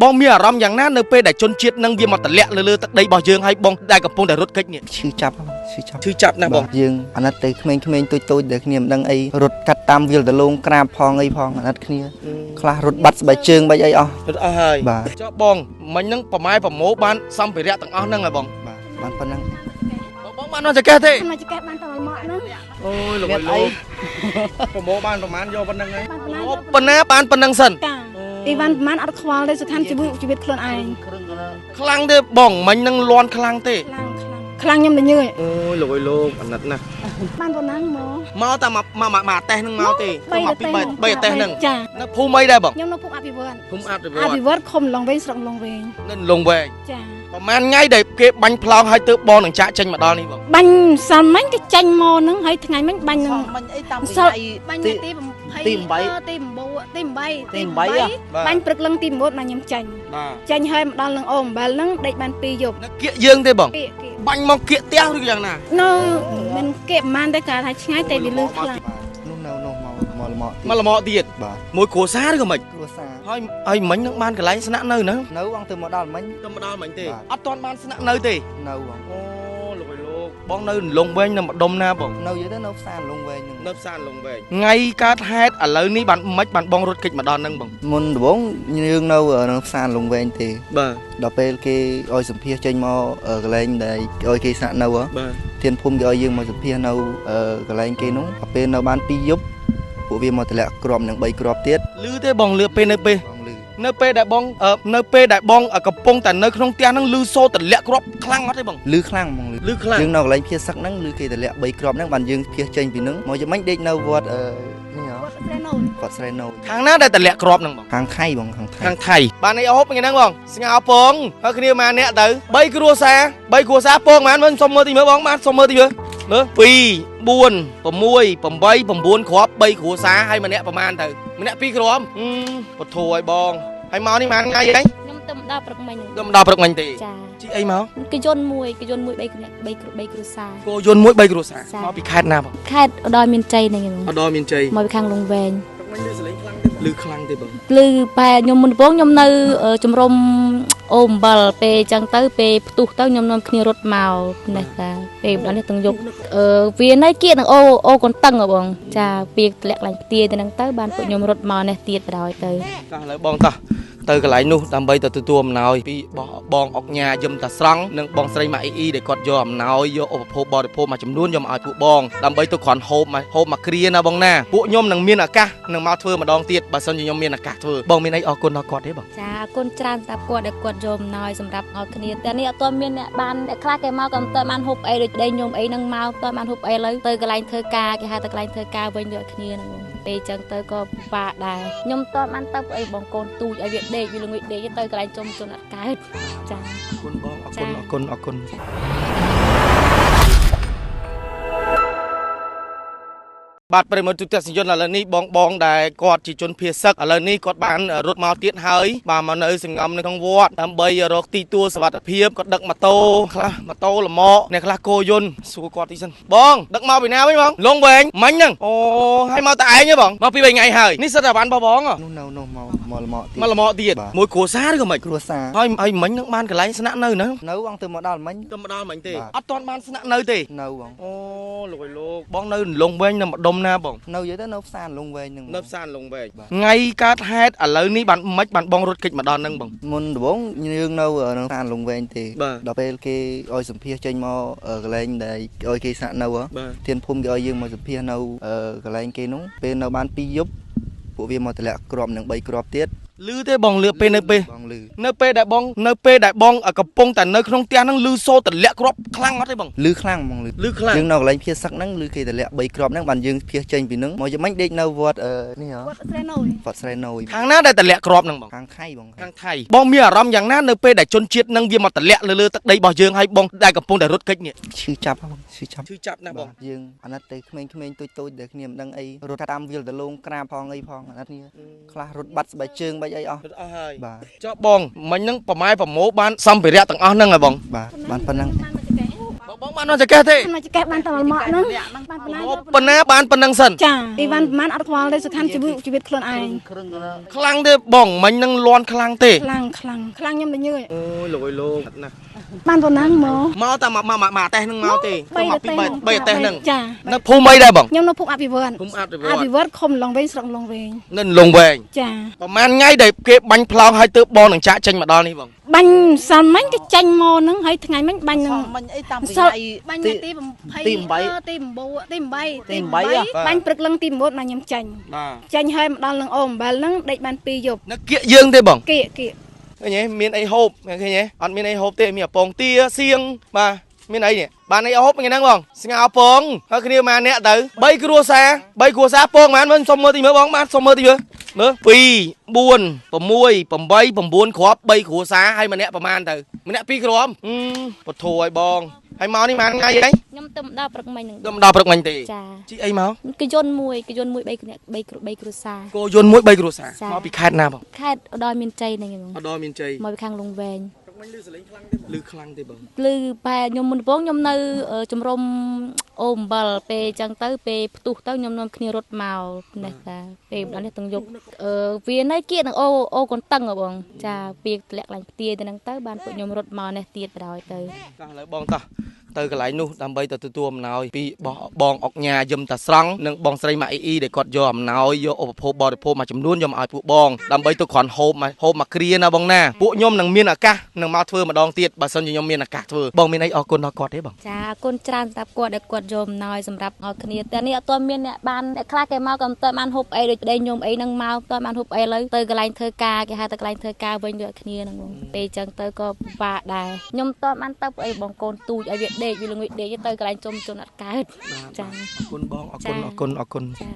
បងមានអារម្មណ៍យ៉ាងណានៅពេលដែលជនជាតិនឹងវាមកតម្លាក់លើទឹកដីរបស់យើងហើយបងដែលកំពុងតែរត់គេចនេះឈឺចាប់ណាបងយើងអាណិតទៅក្មេងៗទូចៗដែលគ្នាមិនដឹងអីរត់កាត់តាមវាលដលងក្រាបផងអីផងអាណិតគ្នាខ្លះរត់បាត់ស្បែកជើងបាច់អីអស់រត់អស់ហើយចុះបងមិញហ្នឹងប្រម៉ែប្រម៉ូបានសម្ភារៈទាំងអស់ហ្នឹងហ៎បងបានប៉ុណ្ណឹងបងបានមកចកេះទេមកចកេះបានតមកហ្នឹងអូយលោកប្រម៉ូបានប្រមាណយកប៉ុណ្ណឹងហើយប៉ុណ្ណាបានប៉ុណ្ណឹងសិនអីវ៉ាន់ប្រមាណអត់ខ្វល់ទេសុខានជីវិតខ្លួនឯងខ្លាំងទេបងមិញហ្នឹងលន់ខ្លាំងទេខ្លាំងខ្ញុំទៅញើអូយលោកអាណិតណាស់បានប៉ុណ្ណឹងមកតែមកតេសហ្នឹងមកទេមកពី3តេសហ្នឹងចានៅភូមិអីដែរបងខ្ញុំនៅភូមិអភិវឌ្ឍអភិវឌ្ឍឃុំឡុងវែងស្រុកឡុងវែងនៅឡុងវែងចាប្រហែលថ្ងៃដែលគេបាញ់ផ្លោងឲ្យទៅបងនឹងចាក់ចេញមកដល់នេះបងបាញ់សាល់មិញគេចាញ់មកហ្នឹងហើយថ្ងៃមិញបាញ់នឹងបាញ់អីតាមបាញ់ទី20ទី8បាញ់ព្រឹកឡើងទី9មកខ្ញុំចាញ់ហើយមកដល់នឹងអូអំបិលហ្នឹងដេកបាន2យប់គៀកយើងទេបងបាញ់មកគៀកផ្ទះឬយ៉ាងណានៅមិនគៀកប្រហែលតែកាលថាឆ្ងាយតែវាលឺខ្លាំងមកល្មមទៀតមួយគ្រួសារឬក៏មិនគ្រួសារហើយមិញនឹងបានកន្លែងស្នាក់នៅហ្នឹងនៅអង្គទៅមកដល់មិញទេអត់ទាន់បានស្នាក់នៅទេនៅបងអូលោកបងនៅលងវែងនៅម្ដុំណាបងនៅយទៅនៅផ្សារលងវែងហ្នឹងនៅផ្សារលងវែងថ្ងៃកើតហេតុឥឡូវនេះបានមិនបានបងរត់គេចមកដល់ហ្នឹងបងមុនដំបូងយើងនៅក្នុងផ្សារលងវែងទេបាទដល់ពេលគេឲ្យសម្ភារចេញមកកន្លែងដែលឲ្យគេស្នាក់នៅបាទធានភូមិគេឲ្យយើងមកសម្ភារនៅកន្លែងគេនោះដល់ពេលនៅបាន2យប់ពួកវាមកតម្លាក់គ្រាប់នឹង3គ្រាប់ទៀតលឺទេបងលឺពេលនៅពេលដែលបងកំពុងតែនៅក្នុងផ្ទះហ្នឹងលឺសូរតម្លាក់គ្រាប់ខ្លាំងអត់ទេបងលឺខ្លាំងហ្មងលឺខ្លាំងយើងនៅកន្លែងភៀសសឹកហ្នឹងលឺគេតម្លាក់3គ្រាប់ហ្នឹងបានយើងភៀសចេញពីហ្នឹងមកយ៉ាងម៉េចដេកនៅវត្តនេះហ៎វត្តស្រែណូខាងណាដែលតម្លាក់គ្រាប់ហ្នឹងបងខាងថៃបងខាងថៃបានអីអូបហ្នឹងបងស្ងោពងហើយគ្នាមកអ្នកទៅ3គ្រួសារពងហ្មងមិនសុំមើលទីមើលបងបានសុំមើលទីមើល2 4 6 8 9គ្រាប់3គ្រួសារហើយម្នាក់ប្រហែលទៅម្នាក់2គ្រាប់ពធัวឲ្យបងហើយមកនេះបានថ្ងៃអីខ្ញុំទៅដល់ព្រឹកមិញទេចាជីអីមកគេយន្តមួយ3គ្រួសារគោយន្តមួយ3គ្រួសារមកពីខេត្តណាបងខេត្តឧត្តរមានជ័យហ្នឹងឧត្តរមានជ័យមកពីខាងលងវែងលឺខ្លាំងទេបងលឺបែខ្ញុំមុនដំបូងខ្ញុំនៅជំរំអូអំបិលពេលអញ្ចឹងទៅពេលផ្ទុះទៅខ្ញុំនាំគ្នារត់មកនេះតាពេលដល់នេះទាំងយកវានៅគៀកនឹងអូកន្ទឹងហ៎បងចាវាធ្លាក់ឡើងផ្ទាយទៅហ្នឹងទៅបានពួកខ្ញុំរត់មកនេះទៀតបដ ாய் ទៅតោះឥឡូវបងតោះទៅកន្លែងនោះដើម្បីទៅទទួលអំណោយពីបងអុកញ៉ាយឹមតាស្រង់និងបងស្រីម៉ាអ៊ីដែលគាត់យកអំណោយយកឧបភោគបរិភោគមួយចំនួនយកមកឲ្យពួកបងដើម្បីទៅគ្រាន់ហូបមកគ្រាណាបងណាពួកខ្ញុំនឹងមានឱកាសនឹងមកធ្វើម្ដងទៀតបើសិនជាខ្ញុំមានឱកាសធ្វើបងមានអីអរគុណដល់គាត់ទេបងចាអរគុណច្រើនតាគាត់ដែលគាត់យកអំណោយសម្រាប់ឲ្យគ្នាតែនេះអត់ទាន់មានអ្នកបានអ្នកខ្លះគេមកក៏មិនទាន់បានហូបអីដូចដេញខ្ញុំអីនឹងមកទាន់បានហូបអីឡើយទៅកន្លែងធ្វើការគេហៅទៅកន្លែងធ្វើការវិញដូចគ្នាហ្នឹងពេលអញ្ចឹងទៅក៏ពិបាកដែរខ្ញុំតើបានទៅអីបងកូនទូចឲ្យវាដេកវាល្ងិចដេកទៅកន្លែងចំជនអត់កើតចាអរគុណបងអរគុណបាទប្រិមត្តទូទស្សនិកជនឥឡូវនេះបងដែលគាត់ជាជនភៀសសឹកឥឡូវនេះគាត់បានរត់មកទៀតហើយបាទមកនៅសង្ងំនៅក្នុងវត្តដើម្បីរកទីទួលសុវត្ថិភាពគាត់ដឹកម៉ូតូខ្លះម៉ូតូលម៉កអ្នកខ្លះគោយន្តសួរគាត់ទីសិនបងដឹកមកពីណាវិញបងលងវែងមិញហ្នឹងអូហើយមកតែឯងទេបងមកពី3ថ្ងៃហើយនេះសិតតែបានបងនោះមកលម៉កទៀតមួយគ្រួសារឬក៏មិនគ្រួសារហើយមិញហ្នឹងបានកន្លែងស្នាក់នៅហ្នឹងនៅអង្គទៅមកដល់មិញទេអត់ទាន់បានស្នាក់នៅទេនៅបងអូលោកបងនៅលងវែងនៅម្ដុំណាបងនៅយទៅនៅផ្សារលងវែងហ្នឹងនៅផ្សារលងវែងថ្ងៃកើតហេតុឥឡូវនេះបានបងរត់គេចមកដល់ហ្នឹងបងមុនដំបូងយើងនៅក្នុងផ្សារលងវែងទេដល់ពេលគេឲ្យសម្ភារចេញមកកន្លែងដែលឲ្យគេស្នាក់នៅធានភូមិគេឲ្យយើងមកសម្ភារនៅកន្លែងគេនោះពេលនៅបាន2យប់ពួកវាមកតម្លាក់គ្រាប់នឹង3គ្រាប់ទៀតលឺទេបងលឺពេលនៅពេលដែលបងកំពុងតែនៅក្នុងផ្ទះហ្នឹងលឺសូរតម្លាក់គ្រាប់ខ្លាំងអត់ទេបងលឺខ្លាំងហ្មងលឺខ្លាំងយើងនៅកន្លែងភៀសសឹកហ្នឹងលឺគេតម្លាក់3គ្រាប់ហ្នឹងបានយើងភៀសចេញពីហ្នឹងមកយ៉ាងម៉េចដេកនៅវត្តនេះហ៎វត្តស្រែណូខាងណាដែលតម្លាក់គ្រាប់ហ្នឹងបងខាងថៃបងខាងថៃបងមានអារម្មណ៍យ៉ាងណានៅពេលដែលជនជាតិហ្នឹងវាមកតម្លាក់លើទឹកដីរបស់យើងហើយបងដែលកំពុងតែរត់គេចនេះឈឺចាប់ណាបងយើងអាណិតទៅក្មេងៗទូចៗដែលគ្នាមិនដឹងអីរត់តាមវាលដលងក្រាបផងអីផងអាណិតគ្នាខ្លះរត់បាត់ស្បែកជើងបាច់អីអស់រត់អស់ហើយចុះបងមិញហ្នឹងប្រម៉ែប្រម៉ូបានសម្ភារៈទាំងអស់ហ្នឹងហ៎បងបានប៉ុណ្ណឹងប បងបានអត់ចកេះទេ មកចកេះបានតែមកហ្នឹងបានប៉ុណ្ណា ប៉ុណ្ណាបានប៉ុណ្ណឹងសិន ចាពីបានប្រហែលអត់ខ្វល់ទេសុខានជីវិតខ្លួនឯង ខ្លាំងទេបងមិញនឹងលន់ខ្លាំងទេ ខ្លាំងខ្ញុំទៅញើយ អូយលោកអើយលោកណា បានប៉ុណ្ណឹងមក មកតែមកតេះនឹងមកទេ 3 តេះនឹង ចា នៅភូមិអីដែរបង ខ្ញុំនៅភូមិអភិវឌ្ឍ ភូមិអភិវ អ ឌ្ឍ ភិវឌ្ឍឃុំឡងវែងស្រុកឡងវែង នៅលងវែង ចា ប្រហែលថ្ងៃដែលគេបាញ់ផ្លោងឲ្យទៅបងនឹងចាក់ចេញមកដល់នេះបង បាញ់សាល់មិញគេចាញ់មកហ្នឹងហើយថ្ងៃមិញបាញ់នឹង មិញអីតាមពី សាល់ ថ្ងៃ បាញ់ ទី ទី ទី 8 8 ទី9ទី8 8 បាញ់ព្រឹកឡើងទី9មកខ្ញុំចាញ់ បាទ ចាញ់ហើយមកដល់នឹងអូអំបិលហ្នឹងដេកបាន2យប់ នៅគៀកយើងទេបង គៀក ឃើញទេមានអីហូបឃើញទេអត់មានអីហូបទេមានអពងទាសៀងបាទមានអីនេះបានអីហូបថ្ងៃហ្នឹងបងស្ងោពងហើយគ្នាមកអ្នកទៅ3គ្រួសារពងបានមើលសុំមើលតិចមើលបងបានសុំមើលតិចមើល 2 4 6 8 9 គ្រាប់3គ្រួសារហើយម្នាក់ប្រហែលទៅម្នាក់2គ្រាប់ពធឲ្យបងហើយមកនេះបានថ្ងៃអី ខ្ញុំទៅដល់ព្រឹកមិញហ្នឹង ទៅដល់ព្រឹកមិញទេ ចា ជីអីមក គេយន្តមួយ3គ្រួសារ គោយន្តមួយ3គ្រួសារមកពីខេត្តណាបង ខេត្តឧត្តរមានជ័យហ្នឹងបង ឧត្តរមានជ័យ មកពីខាងលងវែង មិញលឺសលេងខ្លាំងទេលឺខ្លាំងទេបង លឺបែខ្ញុំមុនបងខ្ញុំនៅជំរំអូអំបិលពេលអញ្ចឹងទៅពេលផ្ទុះទៅខ្ញុំនាំគ្នារត់មកនេះតាពេលដល់នេះទាំងយកវានៅគៀកនឹងអូកន្តឹងបងចាពេលធ្លាក់ឡើងផ្ទាយទៅហ្នឹងទៅបានពួកខ្ញុំរត់មកនេះទៀតបដ ாய் ទៅ តោះឥឡូវបងតោះទៅកន្លែងនោះដើម្បីទៅទទួលអំណោយពីបងអុកញ៉ាយឹមតាស្រង់និងបងស្រីម៉ាអ៊ីដែលគាត់យកអំណោយយកឧបភោគបរិភោគមួយចំនួនយកមកឲ្យពួកបងដើម្បីទៅគ្រាន់ហូបមកគ្រាណាបងណាពួកខ្ញុំនឹងមានឱកាសនឹងមកធ្វើម្ដងទៀតបើសិនជាខ្ញុំមានឱកាសធ្វើបងមានអីអរគុណដល់គាត់ទេបង ចាអរគុណច្រើនសម្រាប់គាត់ដែលគាត់យកអំណោយសម្រាប់ឲ្យគ្នាតែនេះអត់ទាន់មានអ្នកបានអ្នកខ្លះគេមកក៏មិនទាន់បានហូបអីដូចប្តីខ្ញុំអីហ្នឹងមកទាន់បានហូបអីឥឡូវទៅកន្លែងធ្វើការគេហៅទៅកន្លែងធ្វើការវិញដូចគ្នាហ្នឹងបងពេលអញ្ចឹងទៅក៏ពិបាកដែរខ្ញុំទាន់បានទៅអីបងកូនទូចឲ្យវាដេកវាល្ងិចដេកទៅកន្លែងជុំជនអត់កើតចា អរគុណបងអរគុណ ចា